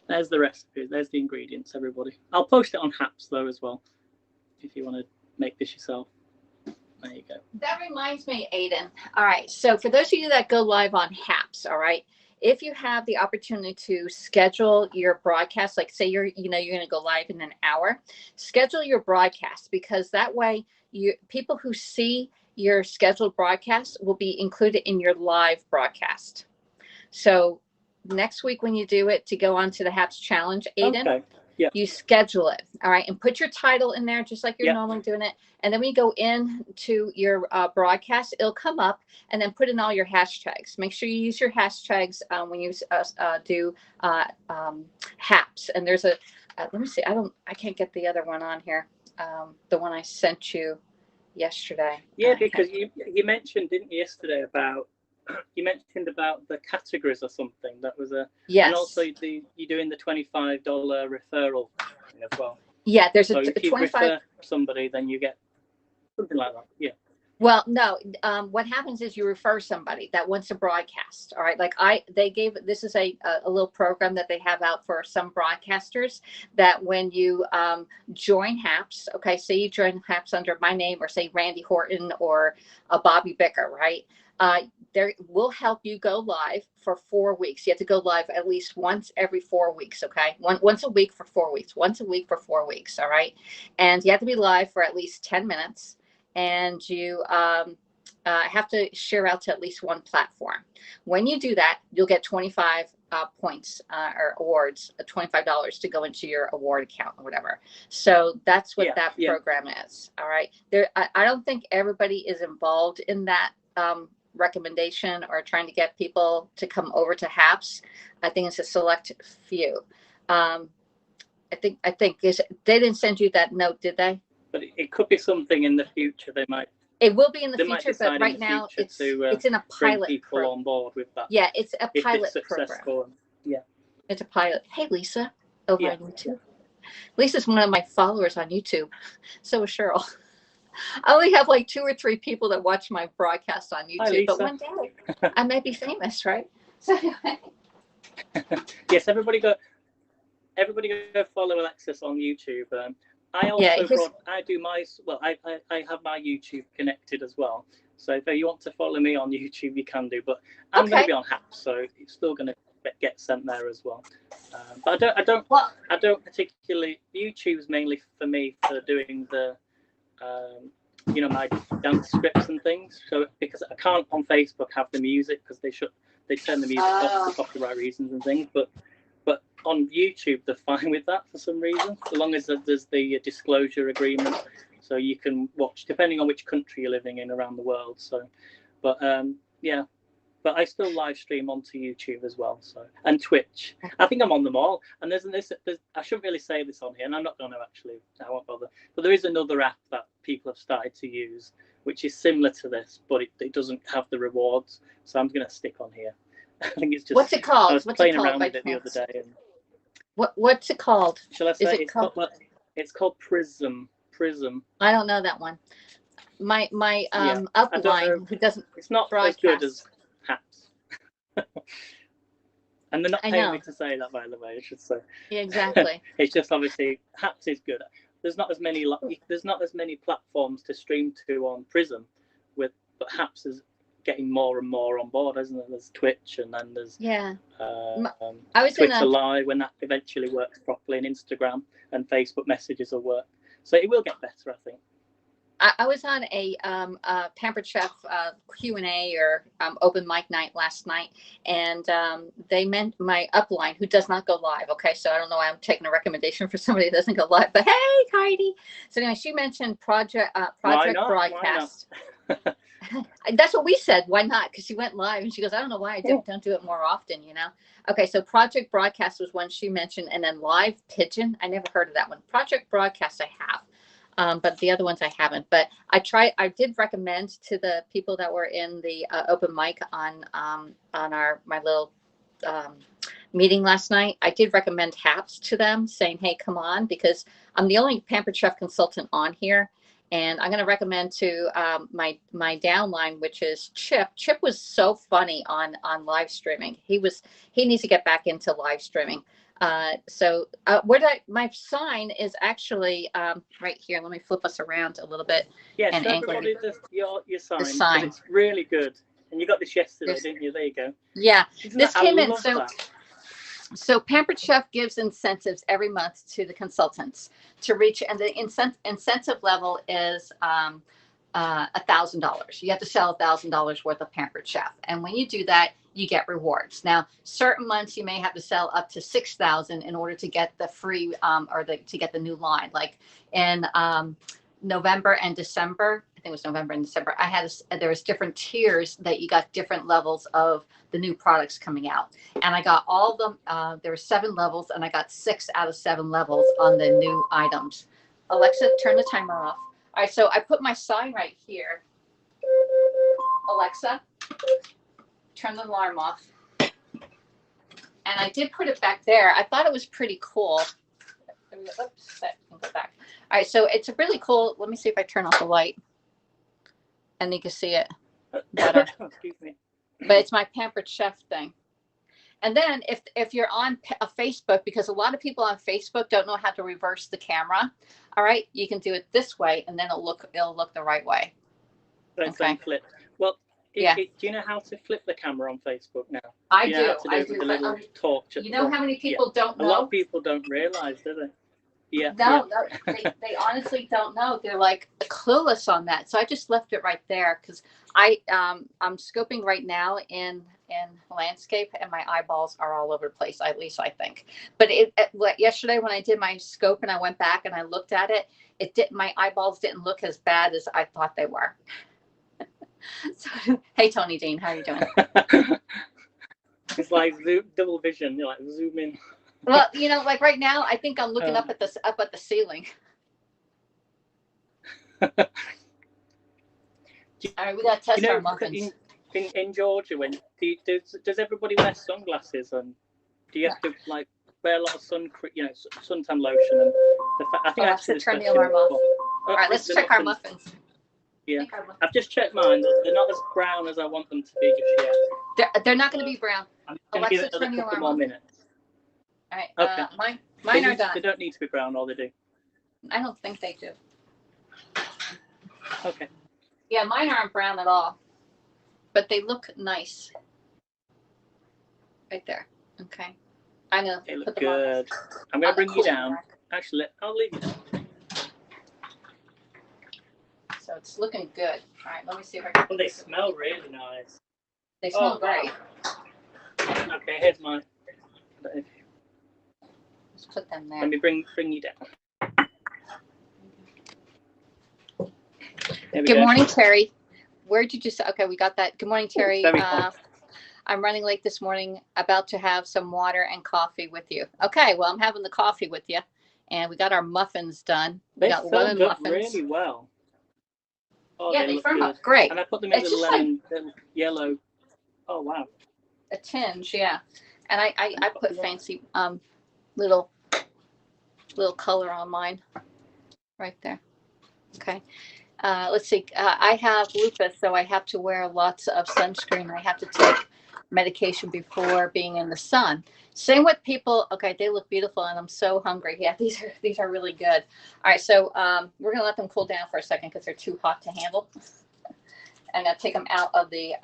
There's the recipe. There's the ingredients, everybody. I'll post it on Haps though as well, if you want to make this yourself. There you go. That reminds me, Aiden. All right, so for those of you that go live on Haps, all right, if you have the opportunity to schedule your broadcast, like say you're going to go live in an hour, schedule your broadcast, because that way people who see your scheduled broadcast will be included in your live broadcast. So next week when you do it, to go on to the Haps challenge, Aiden, You schedule it, all right, and put your title in there just like you're normally doing it. And then when you go in to your broadcast, it'll come up, and then put in all your hashtags. Make sure you use your hashtags when you do haps. And there's a let me see. I can't get the other one on here. The one I sent you yesterday. Yeah, because you mentioned, didn't you, yesterday about the categories or something. That was and also you're doing the $25 referral thing as well. Yeah, there's so a if you 25 refer somebody, then you get something like that. Yeah. Well, no. What happens is you refer somebody that wants to broadcast. All right, like this is a little program that they have out for some broadcasters, that when you join HAPS, okay, say you join HAPS under my name, or say Randy Horton or Bobby Bicker, right? There will help you go live for 4 weeks. You have to go live at least once every 4 weeks, okay? Once a week for 4 weeks. Once a week for 4 weeks, all right? And you have to be live for at least 10 minutes. And you have to share out to at least one platform. When you do that, you'll get 25 points or awards, $25 to go into your award account or whatever. So that's what that program is. All right. I don't think everybody is involved in that recommendation or trying to get people to come over to HAPS. I think it's a select few. I think they didn't send you that note, did they? But it could be something in the future. They might. It will be in the future, but right now it's in a pilot. Bring people on board with that. Yeah, it's a pilot program. Yeah, it's a pilot. Hey, Lisa, over on YouTube. Lisa's one of my followers on YouTube. So is Cheryl. I only have like 2 or 3 people that watch my broadcast on YouTube, but one day I may be famous, right? So anyway. Yes, everybody go follow Alexis on YouTube. I also I have my YouTube connected as well. So if you want to follow me on YouTube, you can do. But I'm going to be on HAPS, so it's still going to get sent there as well. But I don't particularly. YouTube's mainly for me for doing the my dance scripts and things. So because I can't on Facebook have the music because they turn the music off for copyright reasons and things. But on YouTube they're fine with that for some reason, so long as there's the disclosure agreement, so you can watch depending on which country you're living in around the world. So, but I still live stream onto YouTube as well. So, and Twitch. I think I'm on them all. And there's I shouldn't really say this on here, and I'm not going to actually. I won't bother. But there is another app that people have started to use, which is similar to this, but it doesn't have the rewards. So I'm going to stick on here. I think it's just. What's it called? I was playing around with it the other day. And, what's it called? Shall I say it's called Prism? I don't know that one. My upline who doesn't. It's not broadcast. As good as HAPS. And they're not paying me to say that, by the way. I should say. Yeah, exactly. It's just obviously HAPS is good. There's not as many platforms to stream to on Prism, but HAPS is getting more and more on board, isn't it? There's Twitch, and then there's I was Twitter Live when that eventually works properly, and Instagram and Facebook messages will work. So it will get better, I think. I was on a Pampered Chef Q&A or open mic night last night, and they meant my upline who does not go live. Okay, so I don't know why I'm taking a recommendation for somebody that doesn't go live, but hey, Heidi. So anyway, she mentioned Project Broadcast. That's what we said. Why not? Because she went live, and she goes, I don't know why I don't do it more often, Okay, so Project Broadcast was one she mentioned, and then Live Pigeon. I never heard of that one. Project Broadcast I have, but the other ones I haven't. But I did recommend to the people that were in the open mic on my little meeting last night. I did recommend HAPS to them, saying, hey, come on, because I'm the only Pampered Chef consultant on here. And I'm going to recommend to my downline, which is Chip. Chip was so funny on live streaming. He needs to get back into live streaming. So my sign is actually right here. Let me flip us around a little bit. Yes, and everybody your sign. The sign. It's really good. And you got this yesterday, didn't you? There you go. Yeah, this came in. So Pampered Chef gives incentives every month to the consultants to reach, and the incentive level is $1,000. You have to sell $1,000 worth of Pampered Chef. And when you do that, you get rewards. Now, certain months you may have to sell up to 6,000 in order to get the free to get the new line. Like in November and December, I think it was November and December, there was different tiers that you got different levels of the new products coming out. And I got all of them. There were 7 levels, and I got 6 out of 7 levels on the new items. Alexa, turn the timer off. All right, so I put my sign right here. Alexa, turn the alarm off. And I did put it back there. I thought it was pretty cool. Oops, that can go back. All right, so it's a really cool. Let me see if I turn off the light, and you can see it better. Excuse me. But it's my Pampered Chef thing. And then if you're on a Facebook, because a lot of people on Facebook don't know how to reverse the camera, all right, you can do it this way, and then it'll look the right way. Okay. Flip. Well, do you know how to flip the camera on Facebook now? I do. You know how to do it with the little torch at you the know front? how many people don't know? A lot of people don't realize, do they? Yeah. No, they honestly don't know. They're like clueless on that. So I just left it right there because I'm scoping right now in landscape, and my eyeballs are all over the place. At least I think. But yesterday when I did my scope and I went back and I looked at it, my eyeballs didn't look as bad as I thought they were. So, hey Tony Dean, how are you doing? It's like double vision. You like zoom in. Well, like right now, I think I'm looking up at the ceiling. All right, we got to test our muffins. In Georgia, does everybody wear sunglasses, and do you have to like wear a lot of suntan lotion? And I think I have to turn the alarm off. All right, let's check our muffins. Yeah, I've just checked mine. They're not as brown as I want them to be just yet. They're not going to be brown. I'm going to give it turn the another couple alarm more minutes. All right. Okay. Mine are done. They don't need to be brown, or they do? I don't think they do. Okay. Yeah, mine aren't brown at all, but they look nice. Right there. Okay. I'm gonna They look put them good. I'm gonna bring you down. Rack. Actually, I'll leave you down. So it's looking good. All right. Let me see if I can. Oh, they smell really nice. They smell great. Wow. Okay, here's mine. Let's put them there. Let me bring you down. Good morning, Terry. Where did you say? Okay, we got that. Good morning, Terry. Very hot. I'm running late this morning. About to have some water and coffee with you. Okay, well, I'm having the coffee with you, and we got our muffins done. We got lemon muffins. Really well. Oh, yeah, they firm up great. And I put them in the lemon, the yellow. Oh wow. A tinge, yeah. And I put fancy little color on mine, right there. Okay. Let's see. I have lupus, so I have to wear lots of sunscreen. I have to take medication before being in the sun. Same with people. Okay, they look beautiful, and I'm so hungry. Yeah, these are really good. All right, so we're gonna let them cool down for a second because they're too hot to handle. I'm gonna take them out of the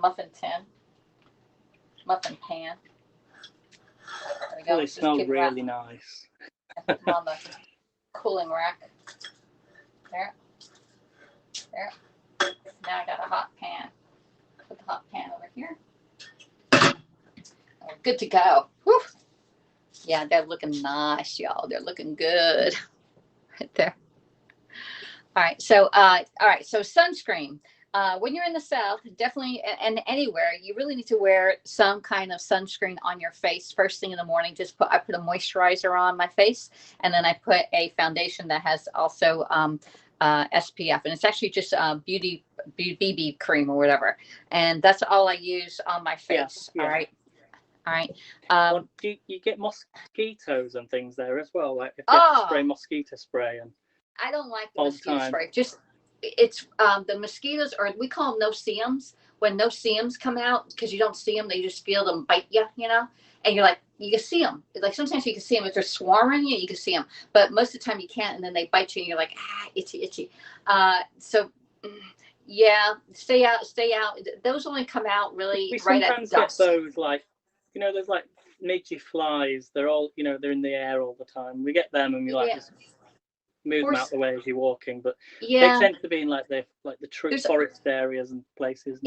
muffin pan. There we go. They smell really nice. I put them on the cooling rack. There. Now I got a hot pan. Put the hot pan over here. We're good to go. Whew. Yeah, they're looking nice, y'all. They're looking good. Right there. All right. So sunscreen. When you're in the South, definitely, and anywhere, you really need to wear some kind of sunscreen on your face first thing in the morning. I put a moisturizer on my face, and then I put a foundation that has also SPF, and it's actually just beauty BB cream or whatever, and that's all I use on my face. Yeah. All right. Well, do you get mosquitoes and things there as well? Like if you spray mosquito spray and. I don't like the mosquito spray. It's the mosquitoes, or we call them no-see-ums. When no-see-ums come out, because you don't see them, they just feel them bite you, and you're like, you can see them. Like sometimes you can see them if they're swarming you can see them, but most of the time you can't, and then they bite you, and you're like, itchy. So yeah, stay out. Those only come out really we right at dusk. Get those like, there's like midgy flies. They're all, they're in the air all the time. We get them, and we just move them out the way as you're walking, but they tend to be in like the true forest areas and places.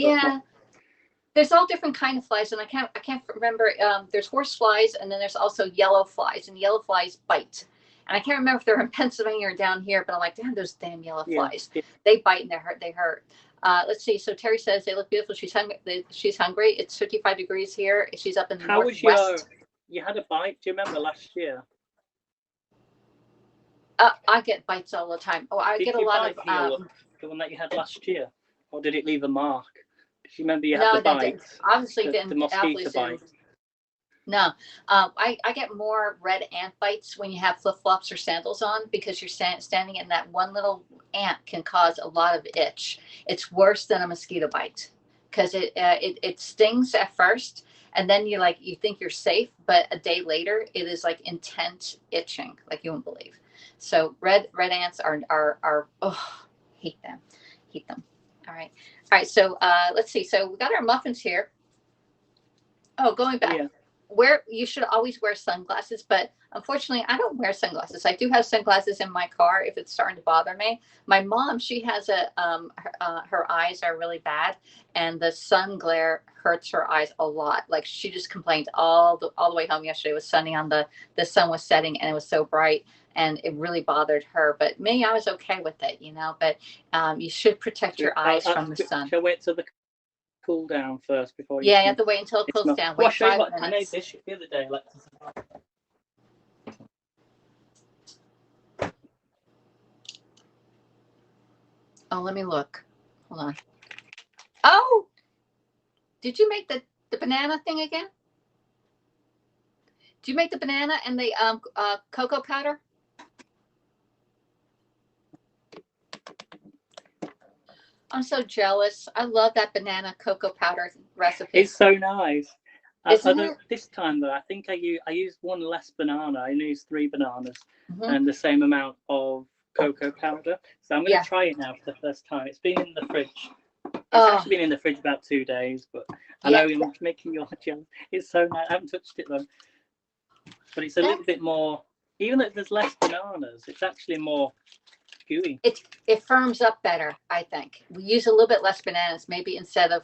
There's all different kind of flies, and I can't remember. There's horse flies, and then there's also yellow flies, and yellow flies bite. And I can't remember if they're in Pennsylvania or down here, but I'm like, damn, those damn yellow flies. Yeah. They bite and they hurt. Let's see. So Terry says they look beautiful. She's hungry. It's 55 degrees here. She's up in the northwest. How was you had a bite? Do you remember last year? I get bites all the time. Oh, I get a lot of the one that you had last year, or did it leave a mark? Do you remember you had the bite? Obviously, the mosquito bite. No, I get more red ant bites when you have flip-flops or sandals on, because you're standing in that one little ant can cause a lot of itch. It's worse than a mosquito bite because it stings at first, and then you think you're safe, but a day later it is like intense itching, like you won't believe. So red ants are hate them. All right. So let's see. So we got our muffins here. Oh, going back. Yeah. Where you should always wear sunglasses, but unfortunately I don't wear sunglasses. I do have sunglasses in my car if it's starting to bother me. My mom, she has her eyes are really bad, and the sun glare hurts her eyes a lot. Like, she just complained all the way home yesterday. It was sunny, the sun was setting, and it was so bright, and it really bothered her. But me, I was okay with it, but you should protect your eyes from the sun. Shall wait till the cool down first before you. Yeah, you have to wait until it cools down. Wait 5 minutes. I made this the other day. Oh, let me look. Hold on. Oh, did you make the banana thing again? Did you make the banana and the cocoa powder? I'm so jealous. I love that banana cocoa powder recipe. It's so nice. This time though, I think I used one less banana. I used 3 bananas and the same amount of cocoa powder. So I'm going to try it now for the first time. It's been in the fridge. It's actually been in the fridge about 2 days, but I know I'm making you jealous. It's so nice. I haven't touched it though. But it's a little bit more, even though there's less bananas, it's actually more gooey. It firms up better, I think. We use a little bit less bananas, maybe instead of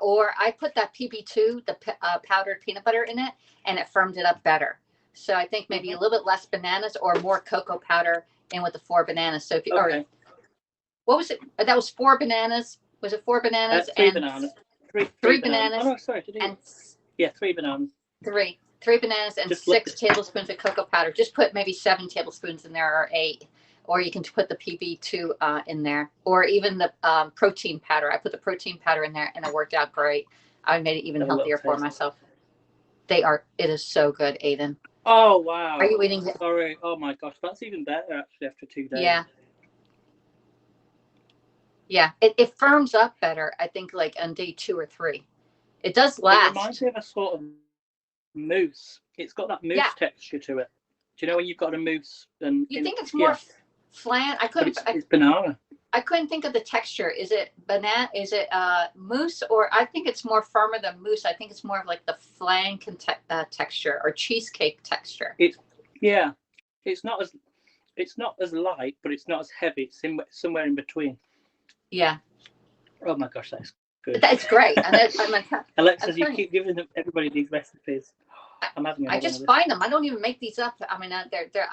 or I put that PB2, the powdered peanut butter in it, and it firmed it up better. So I think maybe a little bit less bananas or more cocoa powder in with the 4 bananas. So if you what was it? That was 4 bananas. Was it 4 bananas? 3 bananas. 3 bananas. Oh no, sorry. 3 bananas. 3 bananas and 6 tablespoons of cocoa powder. Just put maybe 7 tablespoons in there, or 8. Or you can put the PB2 in there, or even the protein powder. I put the protein powder in there, and it worked out great. I made it even healthier for myself. It is so good, Aiden. Oh, wow. Are you eating it? Sorry. Oh, my gosh. That's even better, actually, after 2 days. Yeah. Yeah. It firms up better, I think, like on day 2 or 3. It does last. It reminds me of a sort of mousse. It's got that mousse texture to it. Do you know when you've got a mousse? You think it's more flan? It's banana. I couldn't think of the texture. Is it banana? Is it mousse? Or I think it's more firmer than mousse. I think it's more of like the flan texture or cheesecake texture. It's not as light, but it's not as heavy. It's somewhere in between. Yeah. Oh my gosh, that's good. That's great. Alexis, you keep giving everybody these recipes. I just find them. I don't even make these up. I mean, I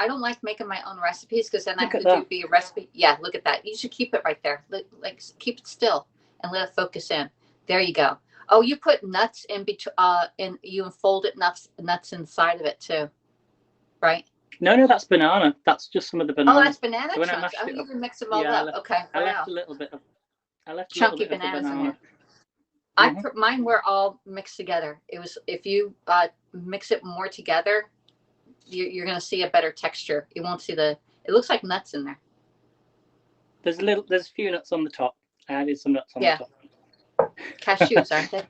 don't like making my own recipes because then I have to be a recipe. Yeah, look at that. You should keep it right there. Like keep it still and let it focus in. There you go. Oh, you put nuts in between. And you unfolded nuts inside of it too, right? No, that's banana. That's just some of the banana. Oh, that's banana chunks. Oh, you can mix them all up. Okay. I left a little bit of. Chunky bananas in there. Mine were all mixed together. It was, if you mix it more together, you're going to see a better texture. You won't see it looks like nuts in there. There's a few nuts on the top. I added some nuts on the top. Cashews, aren't they?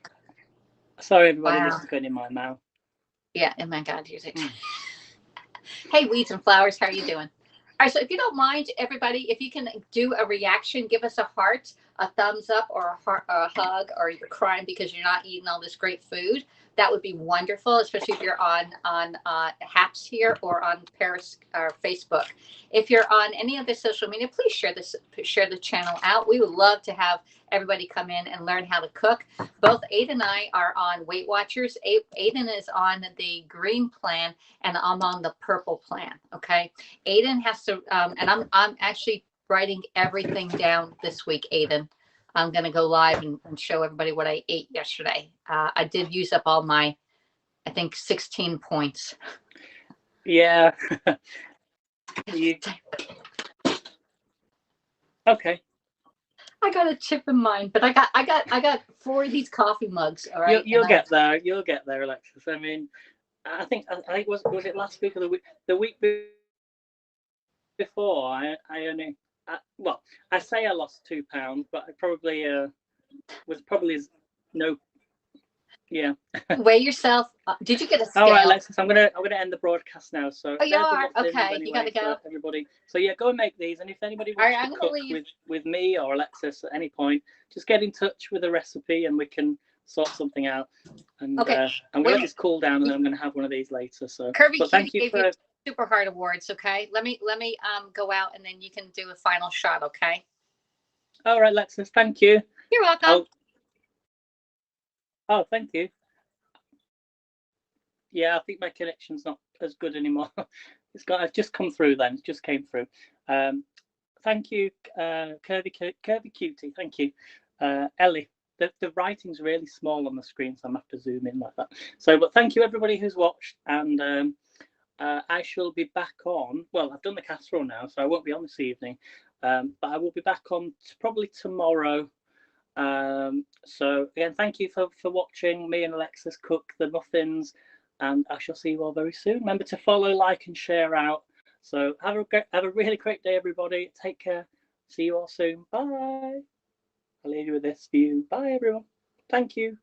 Sorry, everybody, this is going in my mouth. Yeah, oh my God, use it. Hey, weeds and flowers, how are you doing? All right, so if you don't mind, everybody, if you can do a reaction, give us a heart. a thumbs up or a hug, or you're crying because you're not eating all this great food, that would be wonderful, especially if you're on Haps here or on Paris or Facebook. If you're on any other social media, please share the channel out. We would love to have everybody come in and learn how to cook. Both Aiden and I are on Weight Watchers. Aiden is on the green plan, and I'm on the purple plan. Okay, Aiden has to, and I'm actually writing everything down this week, Aiden. I'm going to go live and show everybody what I ate yesterday. I did use up all my, I think, 16 points. Yeah. Okay. I got a chip in mine, but I got 4 of these coffee mugs. All right. You'll get there. You'll get there, Alexis. I mean, I think was it last week or the week before? I only I say I lost 2 pounds, but I probably was probably no. Yeah. Weigh yourself. Did you get a scale? All right, Alexis. I'm gonna end the broadcast now. So you are okay. Anyway, you gotta go. Everybody. So yeah, go and make these. And if anybody wants to cook with me or Alexis at any point, just get in touch with a recipe and we can sort something out. And okay. I'm gonna let this cool down and then I'm gonna have one of these later. So Kirby, thank you for Super Heart Awards. Okay. Let me go out and then you can do a final shot. Okay. All right, Alexis. Thank you. You're welcome. Oh, thank you. Yeah, I think my connection's not as good anymore. It's just come through then. It just came through. Thank you, Curvy Cutie. Thank you, Ellie. The writing's really small on the screen, so I'm going to have to zoom in like that. So, but thank you everybody who's watched, and I shall be back on. Well, I've done the casserole now, so I won't be on this evening, but I will be back on probably tomorrow. So again, thank you for watching me and Alexis cook the muffins, and I shall see you all very soon. Remember to follow, like, and share out. So have a really great day, everybody. Take care. See you all soon. Bye. I'll leave you with this view. Bye, everyone. Thank you.